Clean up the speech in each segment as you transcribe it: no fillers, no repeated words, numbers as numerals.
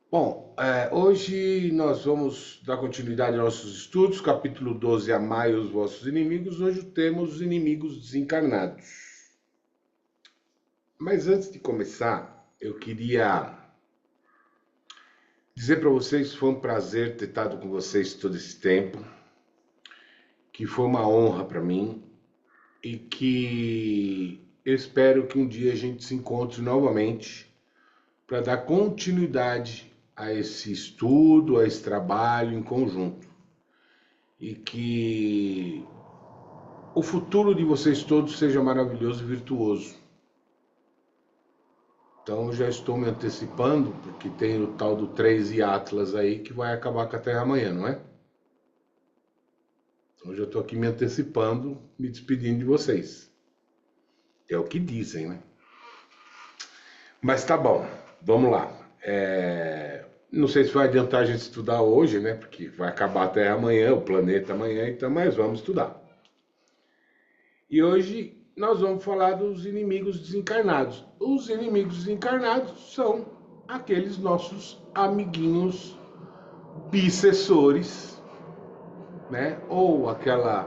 Bom, hoje nós vamos dar continuidade aos nossos estudos, capítulo 12, Amai os vossos inimigos. Hoje temos os inimigos desencarnados. Mas antes de começar, eu queria dizer para vocês que foi um prazer ter estado com vocês todo esse tempo, que foi uma honra para mim e que eu espero que um dia a gente se encontre novamente para dar continuidade a esse estudo, a esse trabalho em conjunto. E que o futuro de vocês todos seja maravilhoso e virtuoso. Então eu já estou me antecipando, porque tem o tal do 3 e Atlas aí que vai acabar com a Terra amanhã, não é? Então eu já estou aqui me antecipando, me despedindo de vocês. É o que dizem, né? Mas tá bom, vamos lá. Não sei se vai adiantar a gente estudar hoje, né? Porque vai acabar a Terra amanhã, o planeta amanhã, então, mas vamos estudar. E hoje nós vamos falar dos inimigos desencarnados. Os inimigos desencarnados são aqueles nossos amiguinhos obsessores, né? Ou aquela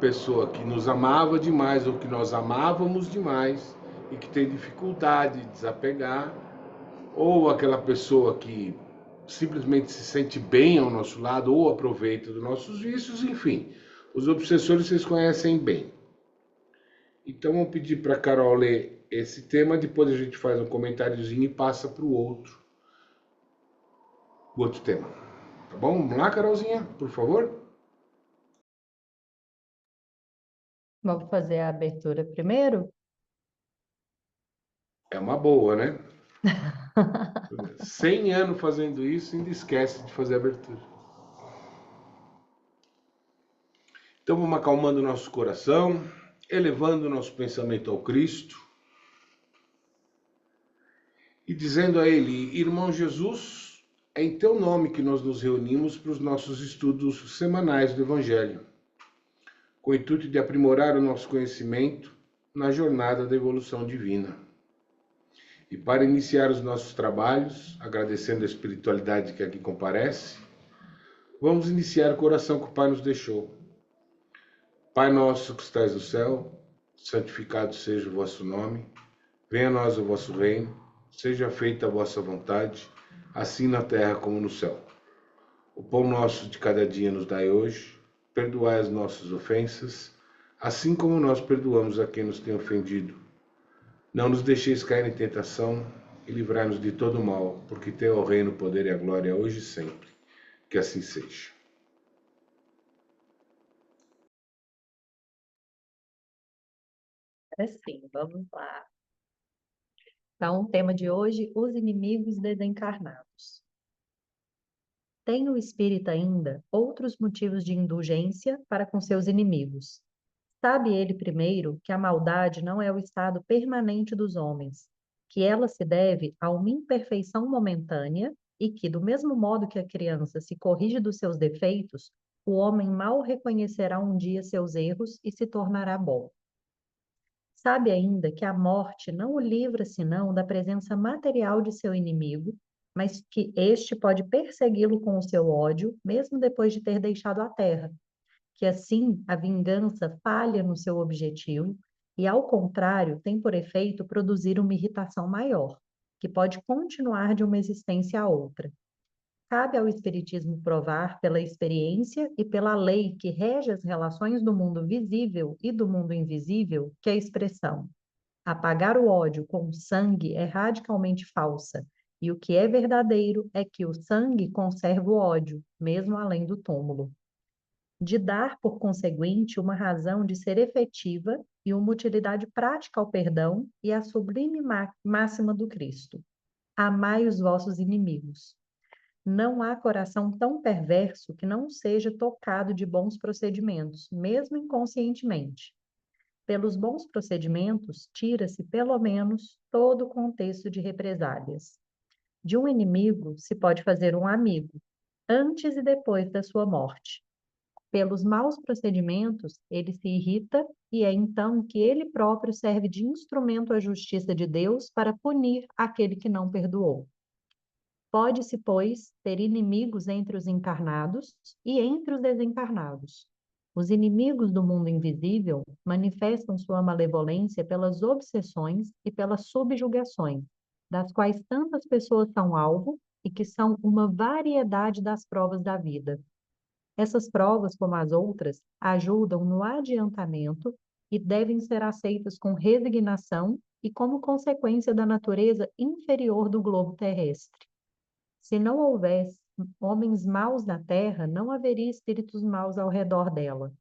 pessoa que nos amava demais ou que nós amávamos demais e que tem dificuldade de desapegar, ou aquela pessoa que simplesmente se sente bem ao nosso lado ou aproveita dos nossos vícios, enfim. Os obsessores vocês conhecem bem. Então vamos pedir para a Carol ler esse tema, depois a gente faz um comentáriozinho e passa para o outro tema. Tá bom? Vamos lá, Carolzinha, por favor? Vamos fazer a abertura primeiro? É uma boa, né? 100 anos fazendo isso, ainda esquece de fazer a abertura. Então vamos acalmando o nosso coração, elevando o nosso pensamento ao Cristo e dizendo a Ele: Irmão Jesus, é em Teu nome que nós nos reunimos para os nossos estudos semanais do Evangelho, com o intuito de aprimorar o nosso conhecimento na jornada da evolução divina. E para iniciar os nossos trabalhos, agradecendo a espiritualidade que aqui comparece, vamos iniciar com a oração que o Pai nos deixou. Pai nosso que estais no céu, santificado seja o vosso nome, venha a nós o vosso reino, seja feita a vossa vontade, assim na terra como no céu. O pão nosso de cada dia nos dai hoje, perdoai as nossas ofensas, assim como nós perdoamos a quem nos tem ofendido. Não nos deixeis cair em tentação e livrai-nos de todo o mal, porque teu é o reino, o poder e a glória hoje e sempre. Que assim seja. Sim, vamos lá. Então, o tema de hoje, os inimigos desencarnados. Tem o espírito ainda outros motivos de indulgência para com seus inimigos. Sabe ele primeiro que a maldade não é o estado permanente dos homens, que ela se deve a uma imperfeição momentânea e que, do mesmo modo que a criança se corrige dos seus defeitos, o homem mal reconhecerá um dia seus erros e se tornará bom. Sabe ainda que a morte não o livra senão da presença material de seu inimigo, mas que este pode persegui-lo com o seu ódio, mesmo depois de ter deixado a terra, que assim a vingança falha no seu objetivo e, ao contrário, tem por efeito produzir uma irritação maior, que pode continuar de uma existência a outra. Cabe ao Espiritismo provar pela experiência e pela lei que rege as relações do mundo visível e do mundo invisível que a expressão apagar o ódio com sangue é radicalmente falsa, e o que é verdadeiro é que o sangue conserva o ódio, mesmo além do túmulo. De dar, por conseguinte, uma razão de ser efetiva e uma utilidade prática ao perdão e à sublime máxima do Cristo. Amai os vossos inimigos. Não há coração tão perverso que não seja tocado de bons procedimentos, mesmo inconscientemente. Pelos bons procedimentos, tira-se, pelo menos, todo o contexto de represálias. De um inimigo se pode fazer um amigo, antes e depois da sua morte. Pelos maus procedimentos, ele se irrita e é então que ele próprio serve de instrumento à justiça de Deus para punir aquele que não perdoou. Pode-se, pois, ter inimigos entre os encarnados e entre os desencarnados. Os inimigos do mundo invisível manifestam sua malevolência pelas obsessões e pelas subjugações, das quais tantas pessoas são alvo e que são uma variedade das provas da vida. Essas provas, como as outras, ajudam no adiantamento e devem ser aceitas com resignação e como consequência da natureza inferior do globo terrestre. Se não houvesse homens maus na terra, não haveria espíritos maus ao redor dela.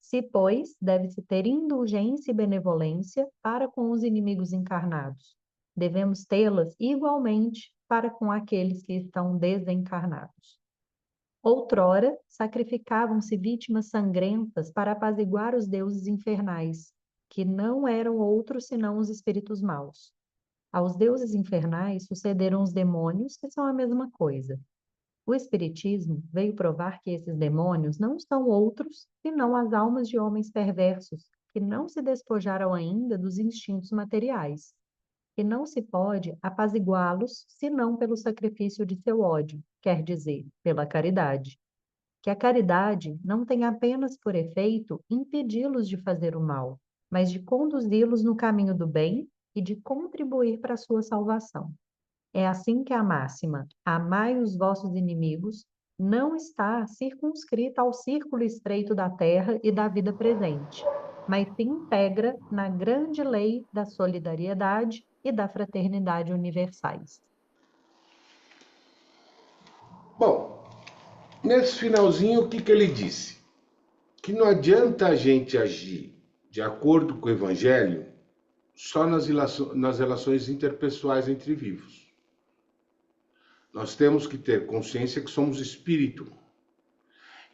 Se, pois, deve-se ter indulgência e benevolência para com os inimigos encarnados. Devemos tê-las igualmente para com aqueles que estão desencarnados. Outrora, sacrificavam-se vítimas sangrentas para apaziguar os deuses infernais, que não eram outros senão os espíritos maus. Aos deuses infernais sucederam os demônios, que são a mesma coisa. O Espiritismo veio provar que esses demônios não são outros senão as almas de homens perversos, que não se despojaram ainda dos instintos materiais. E não se pode apaziguá-los senão pelo sacrifício de seu ódio, quer dizer, pela caridade. Que a caridade não tem apenas por efeito impedi-los de fazer o mal, mas de conduzi-los no caminho do bem e de contribuir para a sua salvação. É assim que a máxima, amai os vossos inimigos, não está circunscrita ao círculo estreito da terra e da vida presente, mas se integra na grande lei da solidariedade e da fraternidade universais. Bom, nesse finalzinho, o que ele disse? Que não adianta a gente agir de acordo com o Evangelho só nas relações interpessoais entre vivos. Nós temos que ter consciência que somos espírito.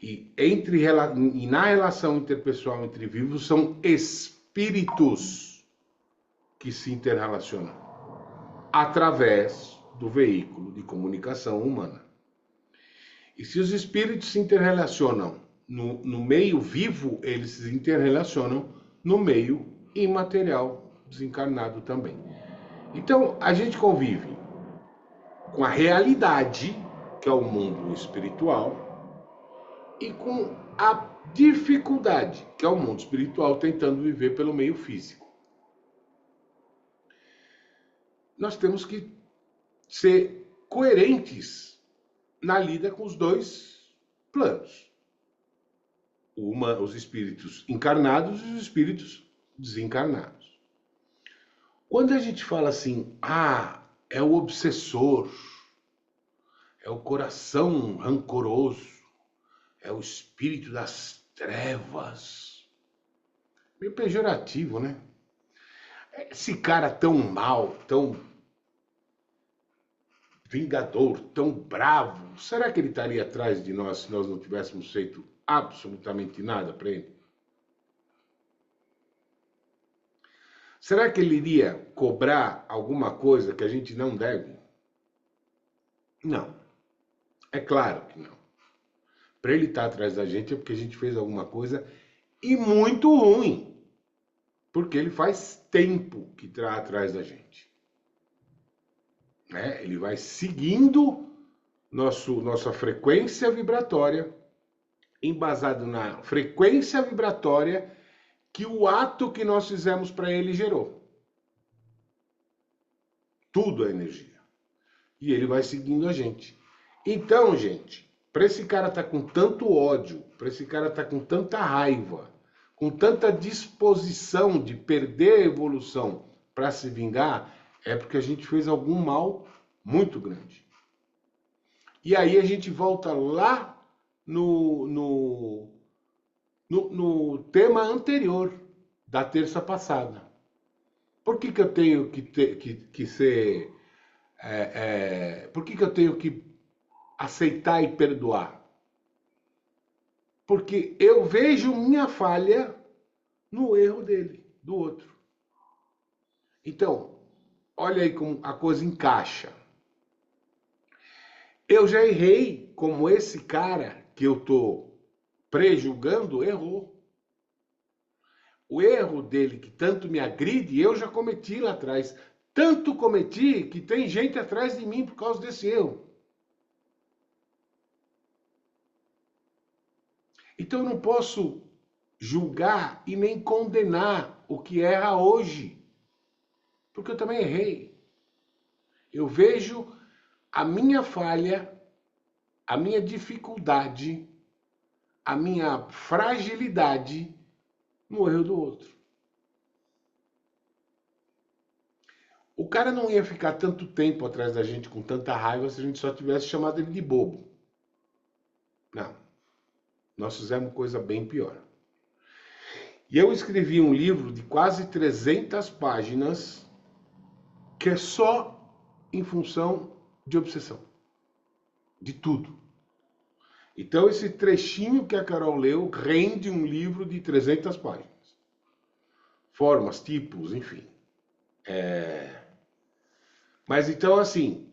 E na relação interpessoal entre vivos são espíritos que se interrelacionam através do veículo de comunicação humana. E se os espíritos se interrelacionam no meio vivo, eles se interrelacionam no meio imaterial, desencarnado também. Então, a gente convive com a realidade, que é o mundo espiritual, e com a dificuldade, que é o mundo espiritual tentando viver pelo meio físico. Nós temos que ser coerentes na lida com os dois planos. Os espíritos encarnados e os espíritos desencarnados. Quando a gente fala assim, é o obsessor, é o coração rancoroso, é o espírito das trevas. Meio pejorativo, né? Esse cara tão mal, tão vingador, tão bravo, será que ele estaria atrás de nós se nós não tivéssemos feito absolutamente nada para ele? Será que ele iria cobrar alguma coisa que a gente não deve? Não. É claro que não. Para ele estar atrás da gente é porque a gente fez alguma coisa e muito ruim. Porque ele faz tempo que está atrás da gente. Ele vai seguindo nossa frequência vibratória, embasado na frequência vibratória que o ato que nós fizemos para ele gerou. Tudo é energia. E ele vai seguindo a gente. Então, gente, para esse cara estar com tanto ódio, para esse cara estar com tanta raiva, com tanta disposição de perder a evolução para se vingar, é porque a gente fez algum mal muito grande. E aí a gente volta lá no tema anterior da terça passada. Por que eu tenho que ser... por que eu tenho que aceitar e perdoar? Porque eu vejo minha falha no erro dele, do outro. Então, olha aí como a coisa encaixa. Eu já errei como esse cara que eu estou prejulgando errou. O erro dele que tanto me agride, eu já cometi lá atrás. tanto cometi que tem gente atrás de mim por causa desse erro. Então eu não posso julgar e nem condenar o que erra hoje, porque eu também errei. Eu vejo a minha falha, a minha dificuldade, a minha fragilidade no erro do outro. O cara não ia ficar tanto tempo atrás da gente com tanta raiva se a gente só tivesse chamado ele de bobo. Não. Nós fizemos coisa bem pior. E eu escrevi um livro de quase 300 páginas que é só em função de obsessão. De tudo. Então esse trechinho que a Carol leu rende um livro de 300 páginas. Formas, tipos, enfim. Mas então assim,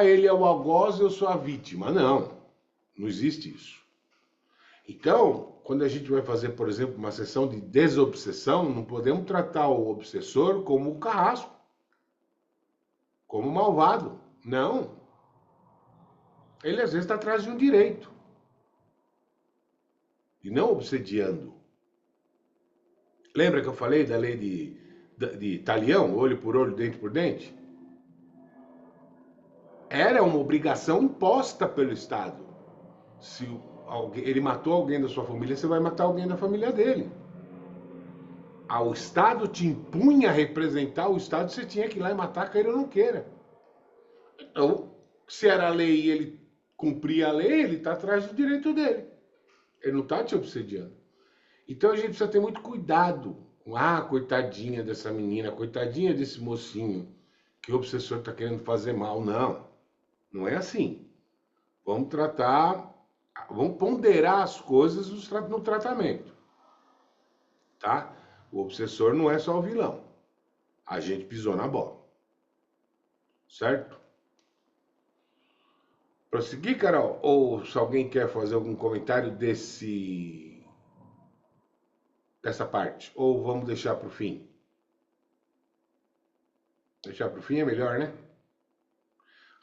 ele é o algoz e eu sou a vítima. Não, não existe isso. Então, quando a gente vai fazer, por exemplo, uma sessão de desobsessão, não podemos tratar o obsessor como o carrasco, como o malvado. Não. Ele às vezes está atrás de um direito. E não obsediando. Lembra que eu falei da lei de Talião, olho por olho, dente por dente? Era uma obrigação imposta pelo Estado. Se ele matou alguém da sua família, você vai matar alguém da família dele. O Estado te impunha a representar o Estado, você tinha que ir lá e matar, queira ou não queira. Então, se era a lei e ele cumpria a lei, ele está atrás do direito dele. Ele não está te obsediando. Então a gente precisa ter muito cuidado. Coitadinha dessa menina, coitadinha desse mocinho, que o obsessor está querendo fazer mal. Não, não é assim. Vamos ponderar as coisas no tratamento. Tá? O obsessor não é só o vilão. A gente pisou na bola. Certo? Prosseguir, Carol? Ou se alguém quer fazer algum comentário dessa parte? Ou vamos deixar para o fim? Deixar para o fim é melhor, né?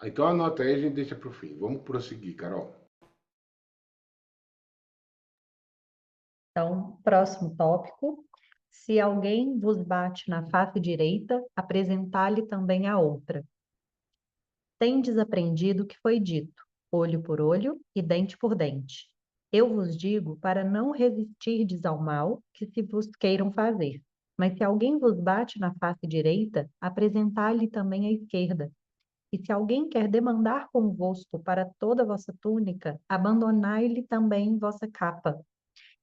Então anota aí, a gente deixa para o fim. Vamos prosseguir, Carol. Então, próximo tópico. Se alguém vos bate na face direita, apresentai-lhe também a outra. Tendes aprendido o que foi dito, olho por olho e dente por dente. Eu vos digo para não resistirdes ao mal que se vos queiram fazer. Mas se alguém vos bate na face direita, apresentai-lhe também a esquerda. E se alguém quer demandar convosco para toda a vossa túnica, abandonai-lhe também vossa capa.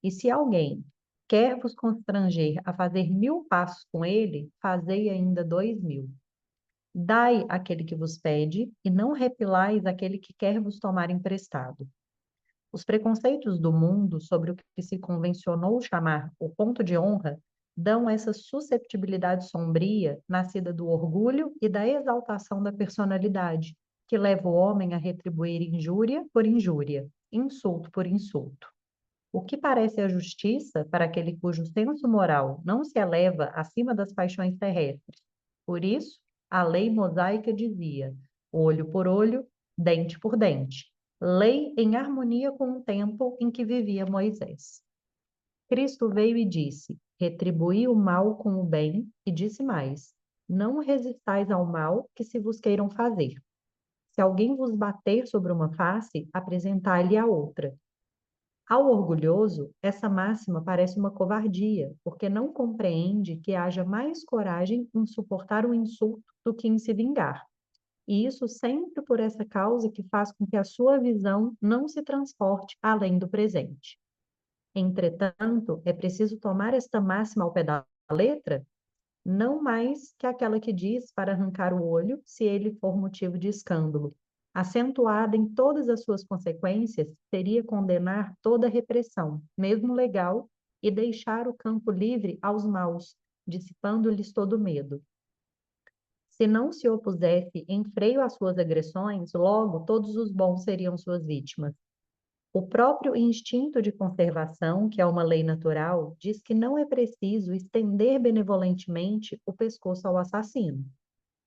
E se alguém quer vos constranger a fazer 1000 passos com ele, fazei ainda 2000. Dai àquele que vos pede, e não repilais aquele que quer vos tomar emprestado. Os preconceitos do mundo sobre o que se convencionou chamar o ponto de honra dão essa susceptibilidade sombria, nascida do orgulho e da exaltação da personalidade, que leva o homem a retribuir injúria por injúria, insulto por insulto. O que parece a justiça para aquele cujo senso moral não se eleva acima das paixões terrestres. Por isso, a lei mosaica dizia: olho por olho, dente por dente. Lei em harmonia com o tempo em que vivia Moisés. Cristo veio e disse: retribuí o mal com o bem, e disse mais: não resistais ao mal que se vos queiram fazer. Se alguém vos bater sobre uma face, apresentai-lhe a outra. Ao orgulhoso, essa máxima parece uma covardia, porque não compreende que haja mais coragem em suportar o insulto do que em se vingar. E isso sempre por essa causa que faz com que a sua visão não se transporte além do presente. Entretanto, é preciso tomar esta máxima ao pé da letra, não mais que aquela que diz para arrancar o olho, se ele for motivo de escândalo. Acentuada em todas as suas consequências, seria condenar toda repressão, mesmo legal, e deixar o campo livre aos maus, dissipando-lhes todo medo. Se não se opusesse em freio às suas agressões, logo todos os bons seriam suas vítimas. O próprio instinto de conservação, que é uma lei natural, diz que não é preciso estender benevolentemente o pescoço ao assassino.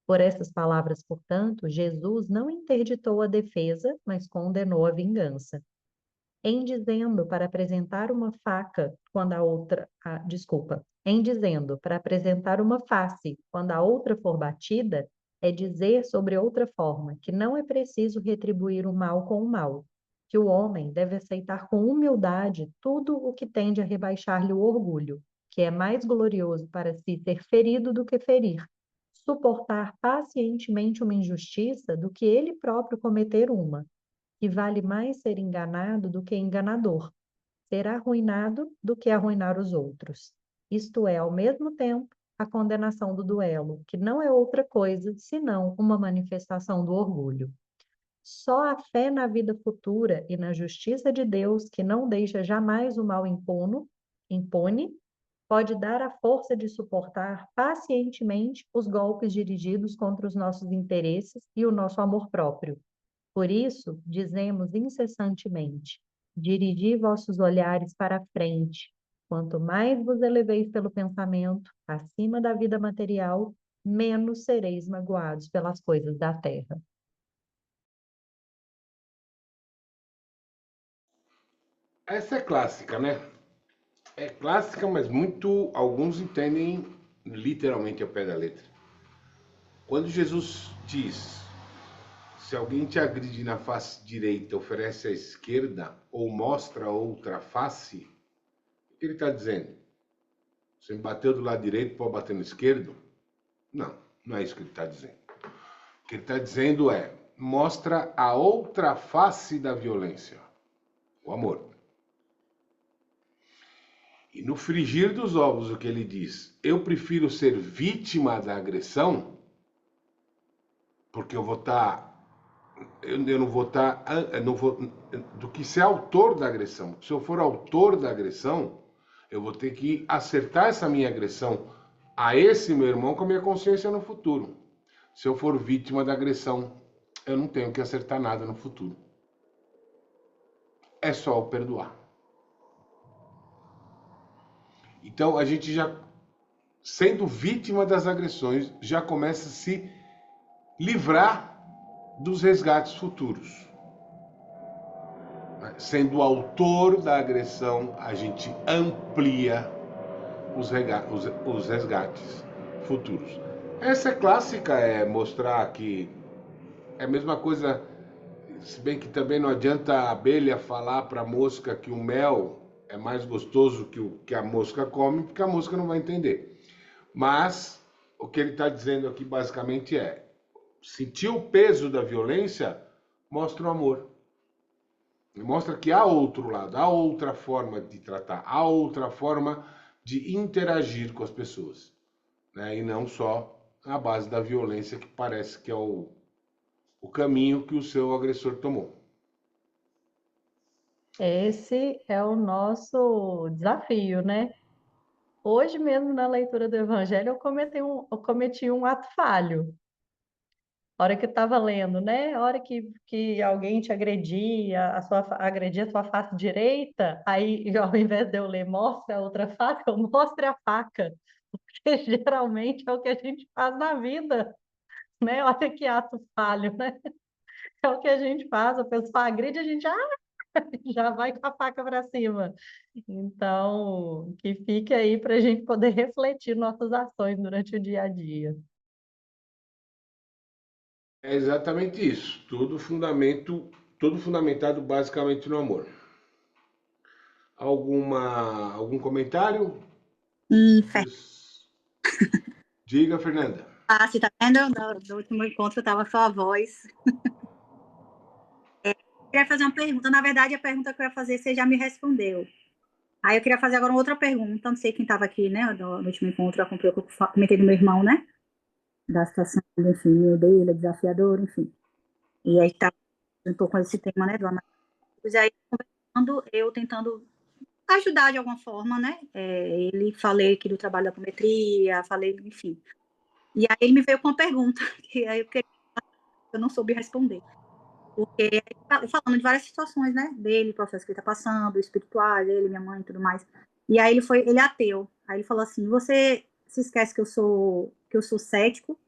Por essas palavras, portanto, Jesus não interditou a defesa, mas condenou a vingança. Em dizendo para apresentar uma faca quando a outra, em dizendo para apresentar uma face quando a outra for batida, é dizer sobre outra forma que não é preciso retribuir o mal com o mal, que o homem deve aceitar com humildade tudo o que tende a rebaixar-lhe o orgulho, que é mais glorioso para si ser ferido do que ferir, suportar pacientemente uma injustiça do que ele próprio cometer uma, que vale mais ser enganado do que enganador, ser arruinado do que arruinar os outros. Isto é, ao mesmo tempo, a condenação do duelo, que não é outra coisa senão uma manifestação do orgulho. Só a fé na vida futura e na justiça de Deus, que não deixa jamais o mal impune, pode dar a força de suportar pacientemente os golpes dirigidos contra os nossos interesses e o nosso amor próprio. Por isso, dizemos incessantemente: dirigi vossos olhares para a frente. Quanto mais vos eleveis pelo pensamento, acima da vida material, menos sereis magoados pelas coisas da terra. Essa é clássica, né? É clássica, mas alguns entendem literalmente ao pé da letra. Quando Jesus diz: se alguém te agride na face direita, oferece a esquerda ou mostra outra face, o que ele está dizendo? Você me bateu do lado direito, pode bater no esquerdo? Não, não é isso que ele está dizendo. O que ele está dizendo é: mostra a outra face da violência, o amor. E no frigir dos ovos, o que ele diz? Eu prefiro ser vítima da agressão, porque eu vou estar. Eu não vou estar. Do que ser autor da agressão. Se eu for autor da agressão, eu vou ter que acertar essa minha agressão a esse meu irmão com a minha consciência no futuro. Se eu for vítima da agressão, eu não tenho que acertar nada no futuro. É só o perdoar. Então a gente já, sendo vítima das agressões, já começa a se livrar dos resgates futuros. Sendo autor da agressão, a gente amplia os resgates futuros. Essa é clássica, é mostrar que é a mesma coisa, se bem que também não adianta a abelha falar para a mosca que o mel é mais gostoso que o que a mosca come, porque a mosca não vai entender. Mas o que ele está dizendo aqui basicamente é: sentir o peso da violência mostra o amor. Mostra que há outro lado, há outra forma de tratar, há outra forma de interagir com as pessoas, né? E não só a base da violência, que parece que é o caminho que o seu agressor tomou. Esse é o nosso desafio, né? Hoje mesmo, na leitura do Evangelho, eu cometi um ato falho. A hora que eu estava lendo, né? A hora que alguém te agredia, agredia a sua face direita, aí ao invés de eu ler mostra a outra face, eu mostre a faca. Porque geralmente é o que a gente faz na vida, né? Olha que ato falho, né? É o que a gente faz, a pessoa agride, a gente já vai com a faca para cima. Então, que fique aí para a gente poder refletir nossas ações durante o dia a dia. É exatamente isso. Tudo fundamentado basicamente no amor. Algum comentário? Diga, Fernanda. Você tá vendo? No último encontro estava só a voz. Eu queria fazer uma pergunta. Na verdade, a pergunta que eu ia fazer, você já me respondeu. Aí eu queria fazer agora uma outra pergunta. Não sei quem estava aqui, né? No último encontro, eu acompanhei o que eu comentei do meu irmão, né? Da situação, enfim, dele, desafiador, enfim. E aí tá um pouco com esse tema, né? Do amar. E aí, conversando, eu tentando ajudar de alguma forma, né? Ele falei aqui do trabalho da apometria, falei, enfim. E aí ele me veio com uma pergunta, que aí eu não soube responder. Porque ele falando de várias situações, né? Dele, o processo que ele tá passando, espiritual, dele, minha mãe e tudo mais. E aí ele é ateu. Aí ele falou assim: você se esquece que eu sou cético,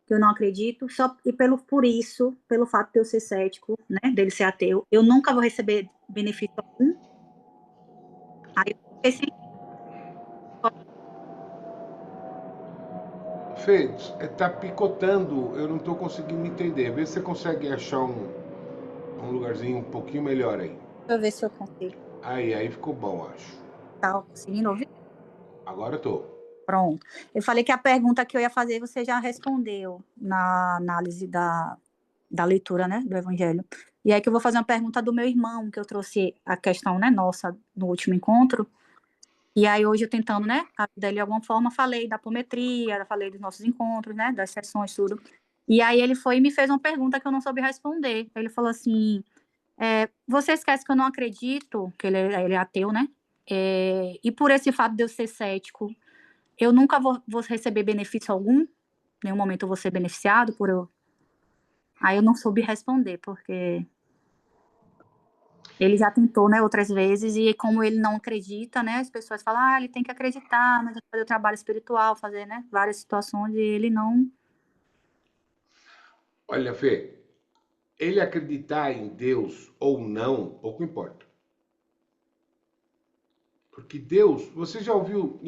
que eu não acredito, e por isso, pelo fato de eu ser cético, né? Dele ser ateu, eu nunca vou receber benefício algum. Aí eu fiquei sem. Fê, tá picotando, eu não tô conseguindo entender. Vê se você consegue achar um lugarzinho um pouquinho melhor aí. Deixa eu ver se eu consigo. Aí ficou bom, acho. Tá conseguindo ouvir? Agora eu tô. Pronto. Eu falei que a pergunta que eu ia fazer você já respondeu na análise da leitura, né, do Evangelho. E aí que eu vou fazer uma pergunta do meu irmão, que eu trouxe a questão, né, nossa, no último encontro. E aí hoje eu tentando, né, ajudar ele de alguma forma, falei da apometria, falei dos nossos encontros, né, das sessões, tudo. E aí ele foi e me fez uma pergunta que eu não soube responder. Ele falou assim, você esquece que eu não acredito, que ele é ateu, né? E por esse fato de eu ser cético, eu nunca vou receber benefício algum, em nenhum momento eu vou ser beneficiado por eu. Aí eu não soube responder, porque ele já tentou, né, outras vezes, e como ele não acredita, né, as pessoas falam, ele tem que acreditar, mas fazer o trabalho espiritual, fazer, né, várias situações, e ele não. Olha, Fê, ele acreditar em Deus ou não, pouco importa. Porque Deus, você já ouviu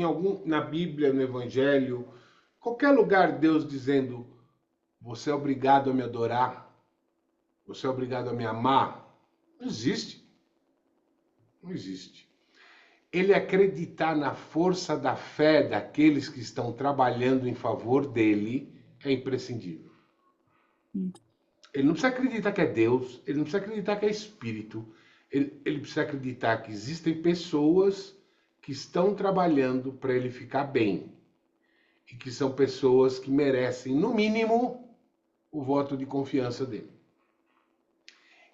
na Bíblia, no Evangelho, qualquer lugar Deus dizendo: você é obrigado a me adorar, você é obrigado a me amar? Não existe. Não existe. Ele acreditar na força da fé daqueles que estão trabalhando em favor dele é imprescindível. Ele não precisa acreditar que é Deus, ele não precisa acreditar que é Espírito, ele precisa acreditar que existem pessoas que estão trabalhando para ele ficar bem e que são pessoas que merecem, no mínimo, o voto de confiança dele.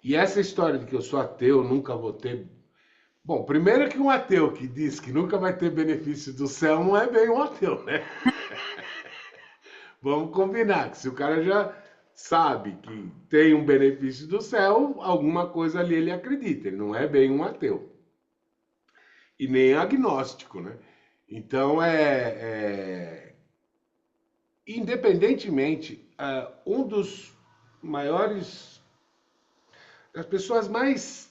E essa história de que eu sou ateu, nunca vou ter. Bom, primeiro que um ateu que diz que nunca vai ter benefício do céu não é bem um ateu, né? Vamos combinar que se o cara já sabe que tem um benefício do céu, alguma coisa ali ele acredita. Ele não é bem um ateu. E nem agnóstico, né? Então, independentemente, um dos maiores, as pessoas mais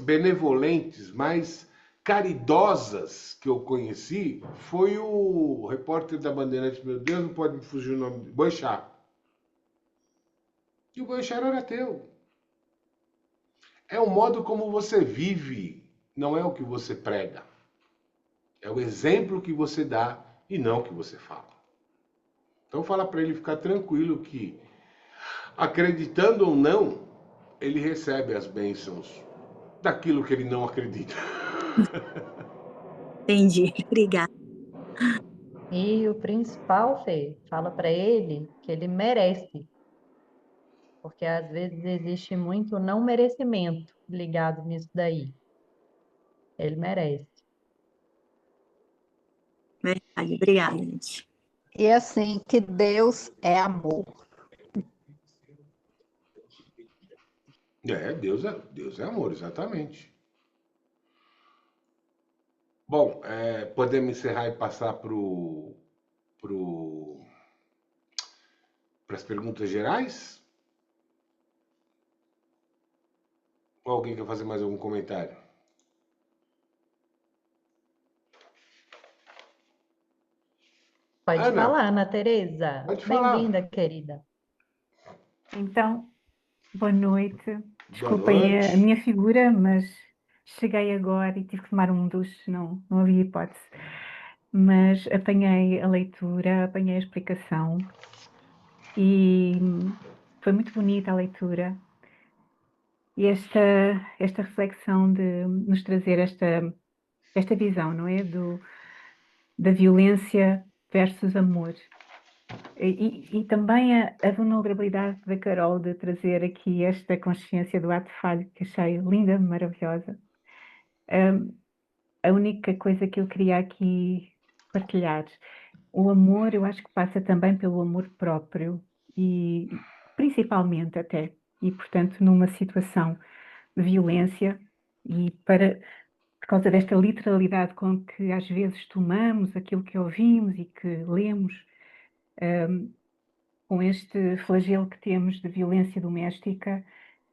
benevolentes, mais caridosas que eu conheci foi o repórter da Bandeirantes, meu Deus, não pode me fugir o nome, Boechat. E o Boechat era ateu. É o modo como você vive, não é o que você prega. É o exemplo que você dá e não o que você fala. Então fala para ele ficar tranquilo que, acreditando ou não, ele recebe as bênçãos daquilo que ele não acredita. Entendi, obrigada. E o principal, Fê, fala para ele que ele merece, porque às vezes existe muito não merecimento ligado nisso daí. Ele merece. Verdade, obrigada, gente. E assim, que Deus é amor. Deus é amor, exatamente. Bom, podemos encerrar e passar para as perguntas gerais? Ou alguém quer fazer mais algum comentário? Pode Ana, falar, Ana Tereza. pode falar. Bem-vinda, querida. Então, boa noite. Boa Desculpem a noite. minha figura, mas cheguei agora e tive que tomar um duche, não havia hipótese. Mas apanhei a leitura, apanhei a explicação e foi muito bonita a leitura. E esta reflexão de nos trazer esta visão, não é? Da violência versus amor. E também a vulnerabilidade da Carol de trazer aqui esta consciência do ato falho, que achei linda, maravilhosa. A única coisa que eu queria aqui partilhar, o amor eu acho que passa também pelo amor próprio e principalmente até, e portanto numa situação de violência, e por causa desta literalidade com que às vezes tomamos aquilo que ouvimos e que lemos, com este flagelo que temos de violência doméstica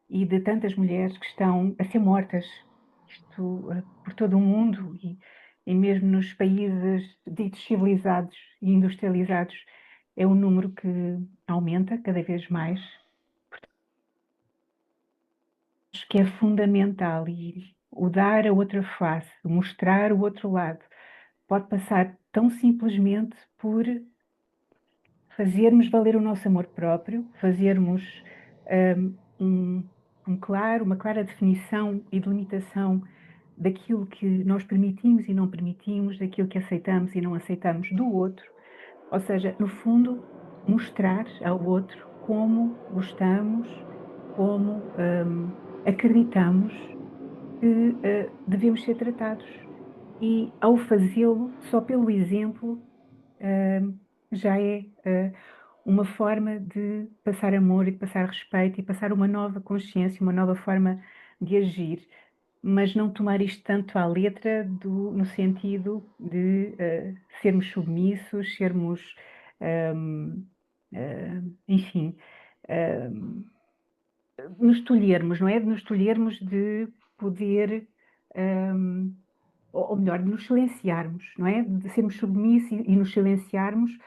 e de tantas mulheres que estão a ser mortas, isto por todo o mundo e mesmo nos países ditos civilizados e industrializados, é um número que aumenta cada vez mais. Acho que é fundamental e o dar a outra face, o mostrar o outro lado, pode passar tão simplesmente por fazermos valer o nosso amor próprio, fazermos uma clara definição e delimitação daquilo que nós permitimos e não permitimos, daquilo que aceitamos e não aceitamos do outro. Ou seja, no fundo, mostrar ao outro como gostamos, como acreditamos que devemos ser tratados. E ao fazê-lo, só pelo exemplo, já é uma forma de passar amor e de passar respeito e passar uma nova consciência, uma nova forma de agir, mas não tomar isto tanto à letra no sentido de sermos submissos, sermos, enfim, nos tolhermos, não é? De nos tolhermos de poder, ou melhor, de nos silenciarmos, não é? De sermos submissos e nos silenciarmos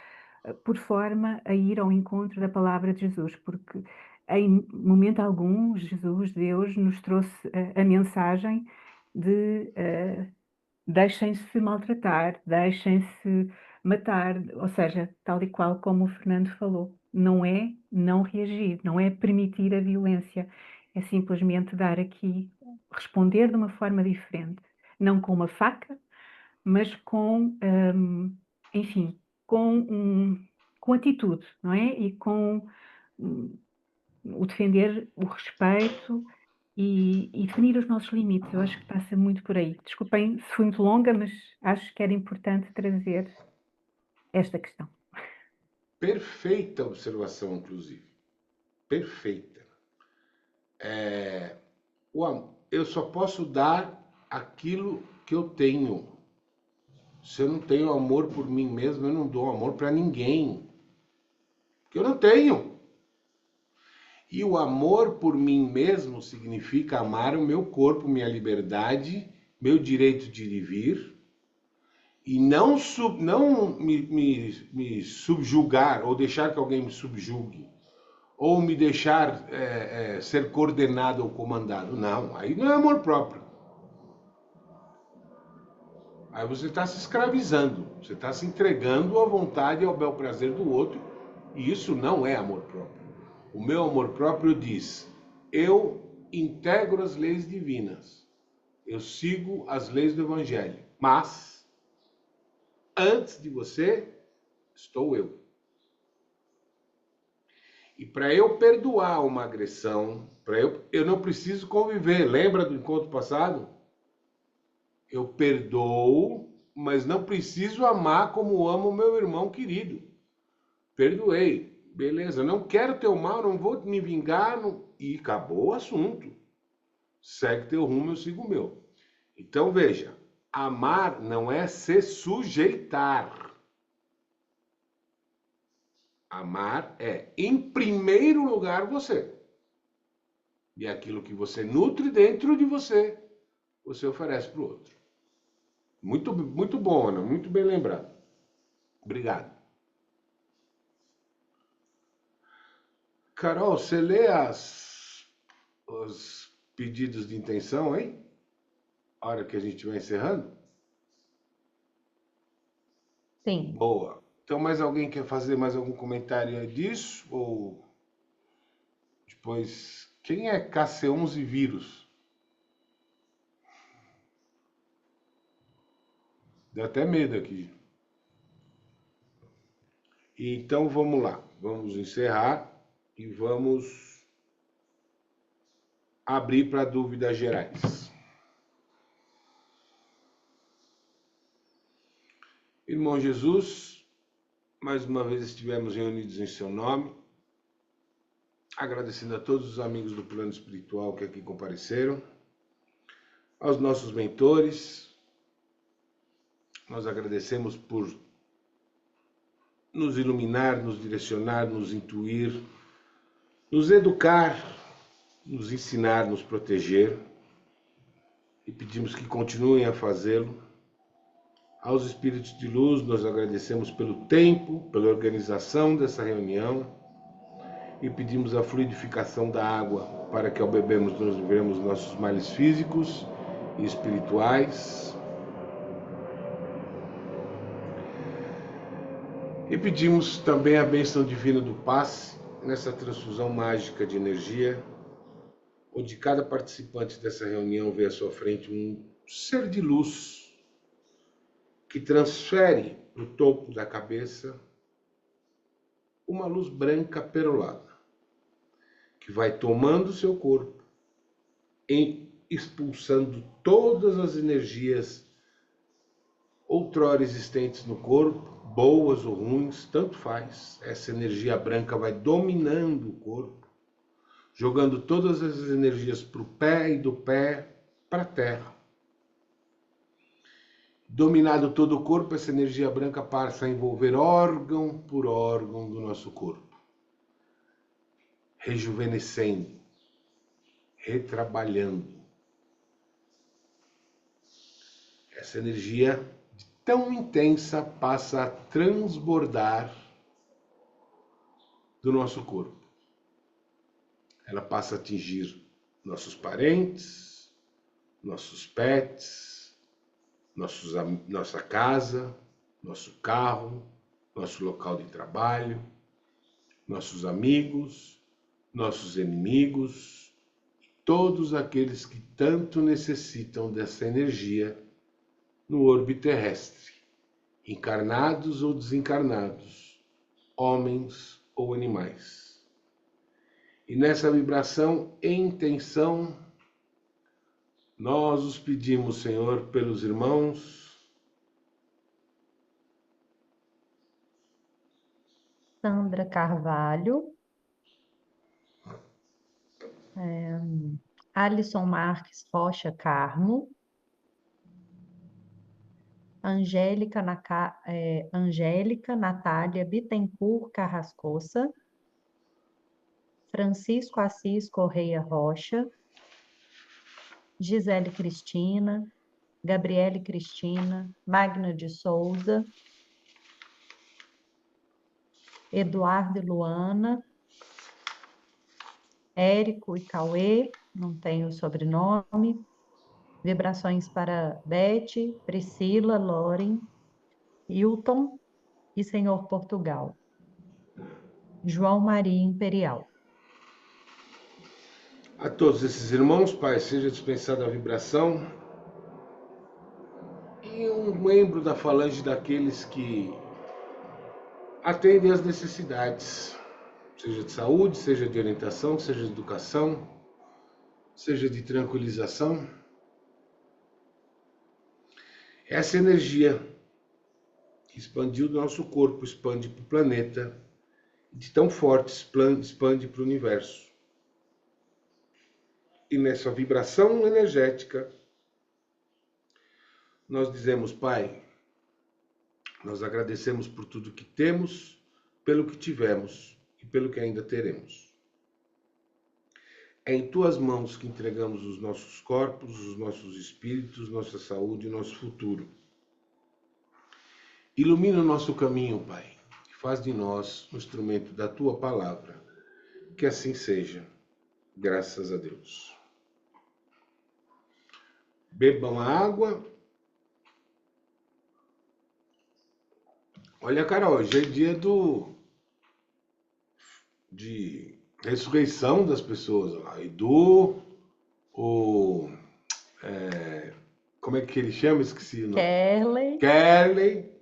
por forma a ir ao encontro da palavra de Jesus, porque em momento algum Jesus, Deus, nos trouxe a mensagem de deixem-se maltratar, deixem-se matar, ou seja, tal e qual como o Fernando falou, não é não reagir, não é permitir a violência, é simplesmente dar aqui, responder de uma forma diferente, não com uma faca, mas com, enfim, com atitude, não é? E com o defender o respeito e definir os nossos limites. Eu acho que passa muito por aí. Desculpem se fui muito longa, mas acho que era importante trazer esta questão. Perfeita observação, inclusive. Perfeita. Eu só posso dar aquilo que eu tenho. Se eu não tenho amor por mim mesmo, eu não dou amor para ninguém. Porque eu não tenho. E o amor por mim mesmo significa amar o meu corpo, minha liberdade, meu direito de ir e vir, e não me subjugar ou deixar que alguém me subjugue, ou me deixar ser coordenado ou comandado. Não, aí não é amor próprio. Aí você está se escravizando, você está se entregando à vontade e ao bel prazer do outro, e isso não é amor próprio. O meu amor próprio diz: eu integro as leis divinas, eu sigo as leis do Evangelho, mas antes de você estou eu. E para eu perdoar uma agressão, eu não preciso conviver. Lembra do encontro passado? Eu perdoo, mas não preciso amar como amo o meu irmão querido. Perdoei. Beleza, não quero teu mal, não vou me vingar. Não... E acabou o assunto. Segue teu rumo, eu sigo o meu. Então veja, amar não é se sujeitar. Amar é, em primeiro lugar, você. E aquilo que você nutre dentro de você, você oferece para o outro. Muito, muito bom, Ana. Muito bem lembrado. Obrigado. Carol, você lê os pedidos de intenção, hein? A hora que a gente vai encerrando? Sim. Boa. Então, mais alguém quer fazer mais algum comentário disso? Ou depois, quem é KC11 vírus? Deu até medo aqui. Então, vamos lá. Vamos encerrar e vamos abrir para dúvidas gerais. Irmão Jesus, mais uma vez estivemos reunidos em seu nome. agradecendo a todos os amigos do plano espiritual que aqui compareceram, aos nossos mentores. Nós agradecemos por nos iluminar, nos direcionar, nos intuir, nos educar, nos ensinar, nos proteger, e pedimos que continuem a fazê-lo. Aos espíritos de luz, nós agradecemos pelo tempo, pela organização dessa reunião, e pedimos a fluidificação da água para que ao bebermos nós livremos nossos males físicos e espirituais. E pedimos também a bênção divina do passe nessa transfusão mágica de energia, onde cada participante dessa reunião vê à sua frente um ser de luz que transfere para o topo da cabeça uma luz branca perolada, que vai tomando seu corpo, expulsando todas as energias outrora existentes no corpo, boas ou ruins, tanto faz. Essa energia branca vai dominando o corpo, jogando todas as energias para o pé e do pé para a terra. Dominado todo o corpo, essa energia branca passa a envolver órgão por órgão do nosso corpo, rejuvenescendo, retrabalhando. Essa energia tão intensa passa a transbordar do nosso corpo. Ela passa a atingir nossos parentes, nossos pets, nossa casa, nosso carro, nosso local de trabalho, nossos amigos, nossos inimigos, todos aqueles que tanto necessitam dessa energia no orbe terrestre, encarnados ou desencarnados, homens ou animais. E nessa vibração em tensão, nós os pedimos, Senhor, pelos irmãos Sandra Carvalho, Alisson Marques Rocha Carmo, Angélica Natália Bittencourt Carrascosa, Francisco Assis Correia Rocha, Gisele Cristina, Gabriele Cristina, Magna de Souza, Eduardo e Luana, Érico e Cauê, não tenho o sobrenome. Vibrações para Beth, Priscila, Loren, Hilton e Senhor Portugal. João Maria Imperial. A todos esses irmãos, Pai, seja dispensada a vibração e um membro da falange daqueles que atendem às necessidades, seja de saúde, seja de orientação, seja de educação, seja de tranquilização. Essa energia que expandiu do nosso corpo, expande para o planeta, e de tão forte expande para o universo. E nessa vibração energética, nós dizemos, Pai, nós agradecemos por tudo que temos, pelo que tivemos e pelo que ainda teremos. É em Tuas mãos que entregamos os nossos corpos, os nossos espíritos, nossa saúde e nosso futuro. Ilumina o nosso caminho, Pai, e faz de nós um instrumento da Tua palavra. Que assim seja, graças a Deus. Bebam a água. Olha, Carol, hoje é dia de ressurreição das pessoas lá. E como é que ele chama? Esqueci o nome. Kerley.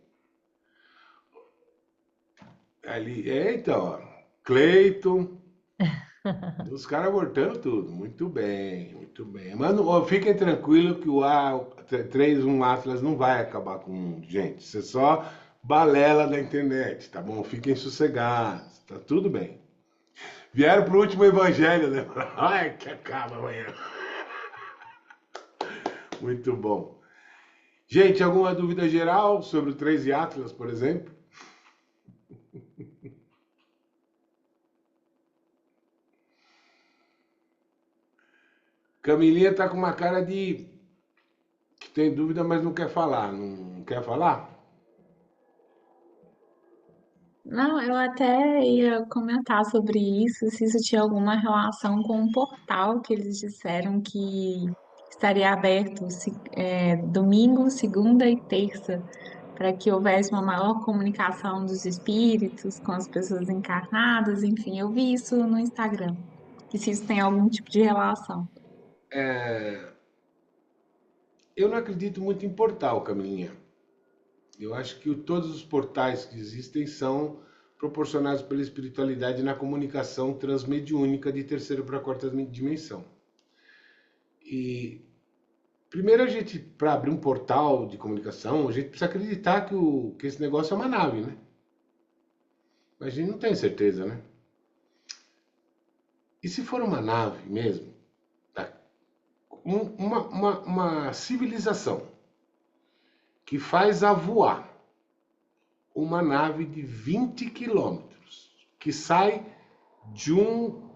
Ali, então, Cleiton. Os caras voltando tudo. Muito bem, muito bem. Mas fiquem tranquilos que o 3.1 Atlas não vai acabar com o mundo, gente. Isso é só balela da internet, tá bom? Fiquem sossegados, tá tudo bem. Vieram pro último evangelho, né? Ai, que acaba amanhã. Muito bom. Gente, alguma dúvida geral sobre o 13 Atlas, por exemplo? Camilinha tá com uma cara de que tem dúvida, mas não quer falar. Não quer falar? Não, eu até ia comentar sobre isso, se isso tinha alguma relação com o portal que eles disseram que estaria aberto domingo, segunda e terça, para que houvesse uma maior comunicação dos espíritos com as pessoas encarnadas, enfim, eu vi isso no Instagram, e se isso tem algum tipo de relação. Eu não acredito muito em portal, Camilinha. Eu acho que todos os portais que existem são proporcionados pela espiritualidade na comunicação transmediúnica de terceira para quarta dimensão. E primeiro para abrir um portal de comunicação, a gente precisa acreditar que esse negócio é uma nave, né? Mas a gente não tem certeza, né? E se for uma nave mesmo, tá? Uma civilização que faz a voar uma nave de 20 quilômetros, que sai de um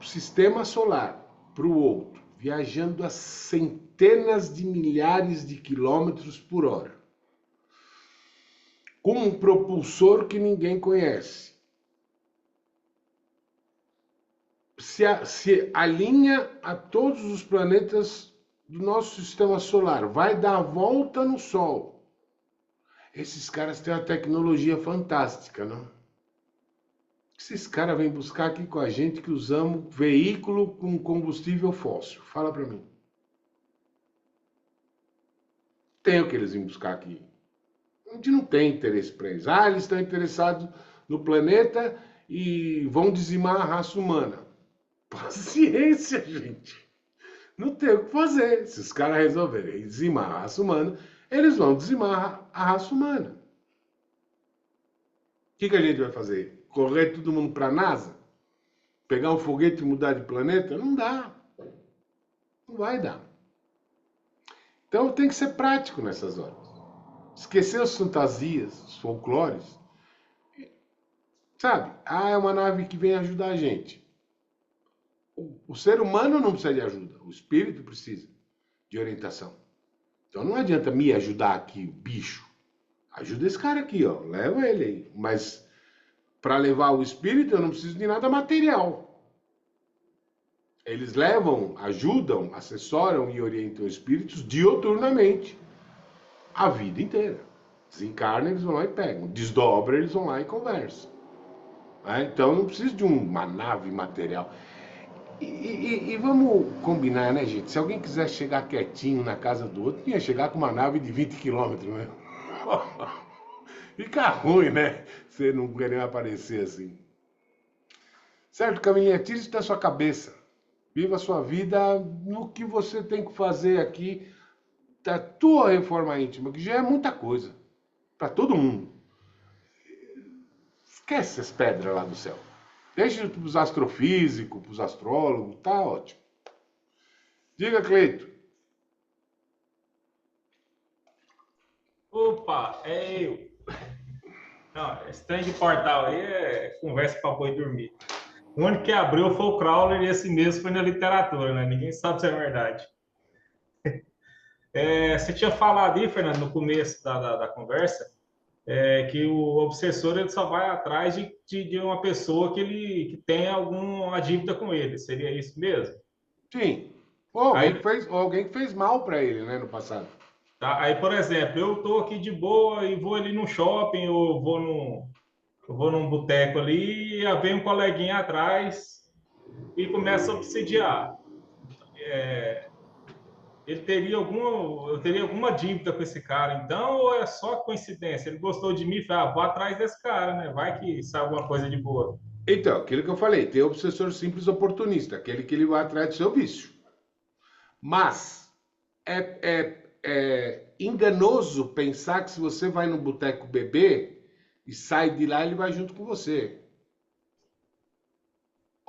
sistema solar para o outro, viajando a centenas de milhares de quilômetros por hora, com um propulsor que ninguém conhece. Se alinha a todos os planetas do nosso sistema solar, vai dar a volta no Sol. Esses caras têm uma tecnologia fantástica, não? Esses caras vêm buscar aqui com a gente que usamos veículo com combustível fóssil. Fala para mim. Tem o que eles vêm buscar aqui. A gente não tem interesse para eles. Ah, eles estão interessados no planeta e vão dizimar a raça humana. Paciência, gente. Não tem o que fazer. Se os caras resolverem dizimar a raça humana, eles vão dizimar a raça humana. O que a gente vai fazer? Correr todo mundo para a NASA? Pegar um foguete e mudar de planeta? Não dá. Não vai dar. Então tem que ser prático nessas horas. Esquecer as fantasias, os folclores. Sabe? Ah, é uma nave que vem ajudar a gente. O ser humano não precisa de ajuda. O espírito precisa de orientação. Então não adianta me ajudar aqui, o bicho. Ajuda esse cara aqui, ó. Leva ele aí. Mas para levar o espírito eu não preciso de nada material. Eles levam, ajudam, assessoram e orientam espíritos dioturnamente. A vida inteira. Desencarna, eles vão lá e pegam. Desdobra, eles vão lá e conversam. Então não precisa de uma nave material. E vamos combinar, né, gente? Se alguém quiser chegar quietinho na casa do outro, ia chegar com uma nave de 20 quilômetros, né? Fica ruim, né? Você não querer aparecer assim. Certo, Camilinha? Tira isso da sua cabeça. Viva a sua vida no que você tem que fazer aqui da tua reforma íntima, que já é muita coisa. Para todo mundo. Esquece as pedras lá do céu. Deixa para os astrofísicos, para os astrólogos, tá ótimo. Diga, Cleito. Opa, é eu. Não, esse trem de portal aí é conversa para boi dormir. O único que abriu foi o Crowler e esse mesmo foi na literatura, né? Ninguém sabe se é verdade. Você tinha falado aí, Fernando, no começo da conversa, que o obsessor ele só vai atrás de uma pessoa que tem alguma dívida com ele. Seria isso mesmo? Sim. Ou Aí, alguém que fez mal para ele, né, no passado. tá, aí, por exemplo, eu estou aqui de boa e vou ali no shopping ou vou num boteco ali e vem um coleguinha atrás e começa a obsidiar. Eu teria alguma dívida com esse cara, então, ou é só coincidência? Ele gostou de mim e falou, vou atrás desse cara, né? Vai que sai alguma coisa de boa. Então, aquilo que eu falei, tem o obsessor simples oportunista, aquele que ele vai atrás do seu vício. Mas é enganoso pensar que se você vai no boteco beber e sai de lá, ele vai junto com você.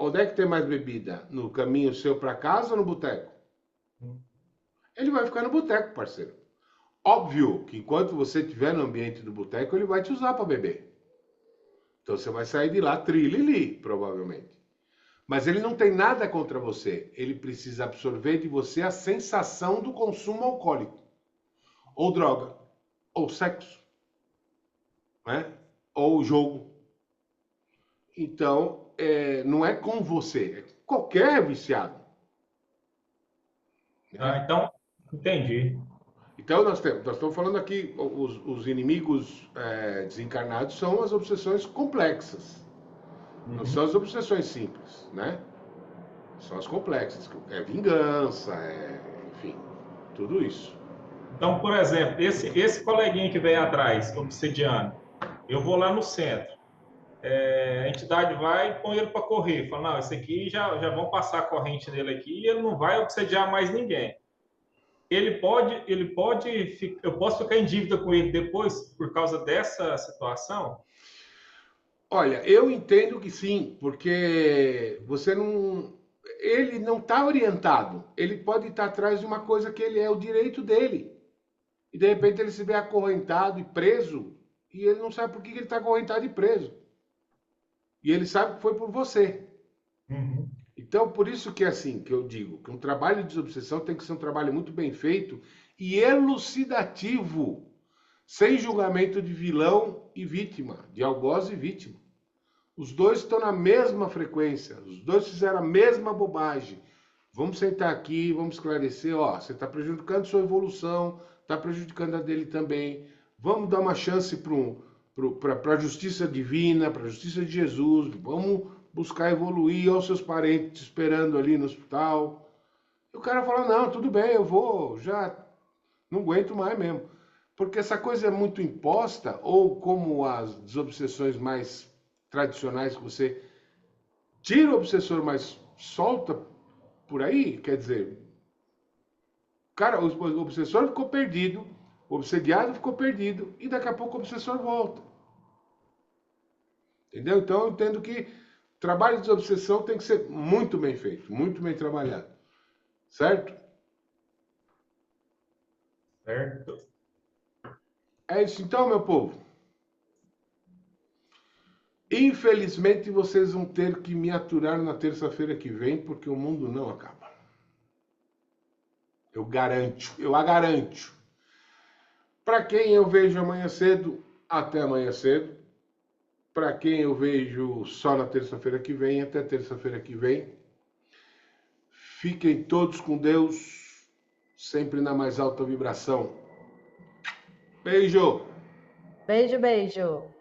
onde é que tem mais bebida? No caminho seu para casa ou no boteco? Ele vai ficar no boteco, parceiro. Óbvio que enquanto você estiver no ambiente do boteco, ele vai te usar para beber. Então você vai sair de lá trilili, provavelmente. Mas ele não tem nada contra você. Ele precisa absorver de você a sensação do consumo alcoólico. Ou droga. Ou sexo. Né? Ou jogo. Então, não é com você. É qualquer viciado. Então, entendi. Então, nós estamos falando aqui, os inimigos desencarnados são as obsessões complexas. Não são as obsessões simples, né? São as complexas. É vingança, enfim, tudo isso. Então, por exemplo, esse coleguinha que veio atrás, obsidiano, eu vou lá no centro. A entidade vai e põe ele para correr. Fala, não, esse aqui já vão passar a corrente nele aqui e ele não vai obsediar mais ninguém. Eu posso ficar em dívida com ele depois por causa dessa situação? Olha, eu entendo que sim, porque ele não está orientado. Ele pode estar atrás de uma coisa que ele é o direito dele. E de repente ele se vê acorrentado e preso, e ele não sabe por que ele está acorrentado e preso. E ele sabe que foi por você. Então, por isso que é assim que eu digo, que um trabalho de desobsessão tem que ser um trabalho muito bem feito e elucidativo, sem julgamento de vilão e vítima, de algoz e vítima. Os dois estão na mesma frequência, os dois fizeram a mesma bobagem. Vamos sentar aqui, vamos esclarecer, você está prejudicando sua evolução, está prejudicando a dele também. Vamos dar uma chance para a justiça divina, para a justiça de Jesus, vamos buscar evoluir, olha os seus parentes te esperando ali no hospital. E o cara fala, não, tudo bem, eu vou, já não aguento mais mesmo. Porque essa coisa é muito imposta, ou como as desobsessões mais tradicionais, que você tira o obsessor, mas solta por aí, quer dizer, cara, o obsessor ficou perdido, o obsediado ficou perdido, e daqui a pouco o obsessor volta. Entendeu? Então eu entendo que o trabalho de desobsessão tem que ser muito bem feito, muito bem trabalhado. Certo? Certo. É isso então, meu povo. Infelizmente vocês vão ter que me aturar na terça-feira que vem, porque o mundo não acaba. Eu a garanto. Para quem eu vejo amanhã cedo, até amanhã cedo. Para quem eu vejo só na terça-feira que vem, até terça-feira que vem. Fiquem todos com Deus, sempre na mais alta vibração. Beijo! Beijo, beijo.